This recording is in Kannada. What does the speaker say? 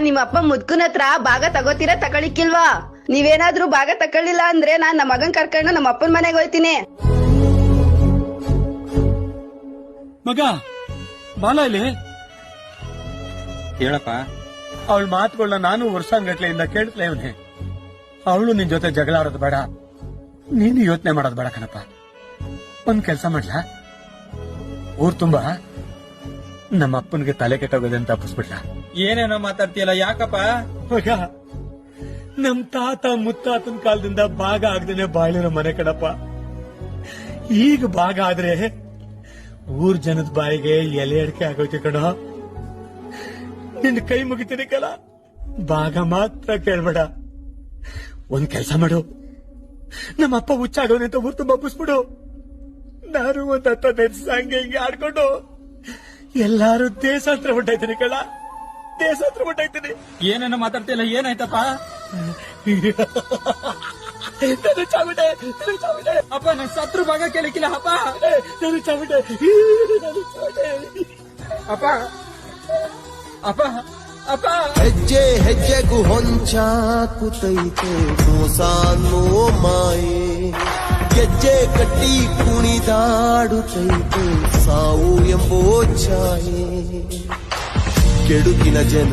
ನಿಮ್ಮ ಅಪ್ಪ ಮುದ್ಕುನ್ ಹತ್ರ ಭಾಗ ತಗೋತೀರಾ ತಗೊಳಿಕ್ಕಿಲ್ವಾ? ನೀವೇನಾದ್ರೂ ಭಾಗ ತಕೊಳ್ಳಿಲ್ಲ ಅಂದ್ರೆ ನಾನ್ ನಮ್ಮ ಮಗನ್ ಕರ್ಕೊಂಡು ನಮ್ಮ ಅಪ್ಪನ ಮನೆಗೆ ಹೋಯ್ತೀನಿ. ಮಗ ಬಾಲ ಇಲ್ಲಿ ಹೇಳಪ್ಪ. ಅವಳ ಮಾತುಗಳನ್ನ ನಾನು ವರ್ಷಾನ್ಗಟ್ಲೆಯಿಂದ ಕೇಳ್ತಲೇ ಇವನೇ. ಅವಳು ನಿನ್ ಜೊತೆ ಜಗಳ ಆಡೋದು ಬೇಡ, ನೀನು ಯೋಚನೆ ಮಾಡೋದು ಬೇಡ ಕಣಪ್ಪ. ಒಂದ್ ಕೆಲ್ಸ ಮಾಡ್ಲಾ, ಊರ್ ತುಂಬಾ ನಮ್ಮ ಅಪ್ಪನ್ಗೆ ತಲೆ ಕೆಟ್ಟೋಗೋದಂತ ತಪ್ಪಿಸ್ಬಿಡ್ಲ. ಏನೇನೋ ಮಾತಾಡ್ತೀಯಲ್ಲ, ಯಾಕಪ್ಪ? ಮಗ, ನಮ್ ತಾತ ಮುತ್ತಾತನ ಕಾಲದಿಂದ ಭಾಗ ಆಗದೇನೆ ಬಾಳಿರೋ ಮನೆ ಕಣಪ್ಪ. ಈಗ ಭಾಗ ಆದ್ರೆ ಊರ್ ಜನದ ಬಾಯಿಗೆ ಎಲೆ ಅಡಿಕೆ ಆಗೋಯ್ತು ಕಣೋ. ನಿನ್ ಕೈ ಮುಗಿತೀನಿ ಕಲ, ಭಾಗ ಮಾತ್ರ ಕೇಳ್ಬೇಡ. ಒಂದ್ ಕೆಲ್ಸ ಮಾಡು, ನಮ್ಮಪ್ಪ ಹುಚ್ಚಾಗೋನೆ ಅಂತ ಊರ್ ತುಂಬ ಹಬ್ಬಿಸ್ಬಿಡು. ನಾನು ಒಂದ್ 10 ಹಂಗೆ ಹಿಂಗೆ ಆಡ್ಕೊಂಡು ಎಲ್ಲಾರು ದೇಶಾಸ್ತ್ರ ಹೊಂಟಾಯ್ತೀನಿ ಕಳ, ದೇಶಾಸ್ತ್ರ ಹೊಂಟಾಯ್ತೀನಿ. ಏನೇನೋ ಮಾತಾಡ್ತೀಯಲ್ಲ, ಏನಾಯ್ತಪ್ಪ? ನಾನು ಚಾವಿಡೆ ಅಪ್ಪ, ನನ್ ಸತ್ರು ಭಾಗ ಕೇಳಿಕ್ಕಿಲ್ಲ ಅಪ್ಪ. ನಾನು ಚಾವಿಡೆ ಅಪ್ಪ ಅಪ್ಪ ಅಪ್ಪ. ಹೆಜ್ಜೆ ಹೆಜ್ಜೆಗೂ ಹೊಂಚಾಕುತ್ತೈತೆ ಮೋಸಾನೋ ಮಾಯೆ, ಗೆಜ್ಜೆ ಕಟ್ಟಿ ಕುಣಿದಾಡುತ್ತೈತೆ ಸಾವು ಎಂಬೋ ಛಾಯೆ, ಕೆಡುಕಿನ ಜನ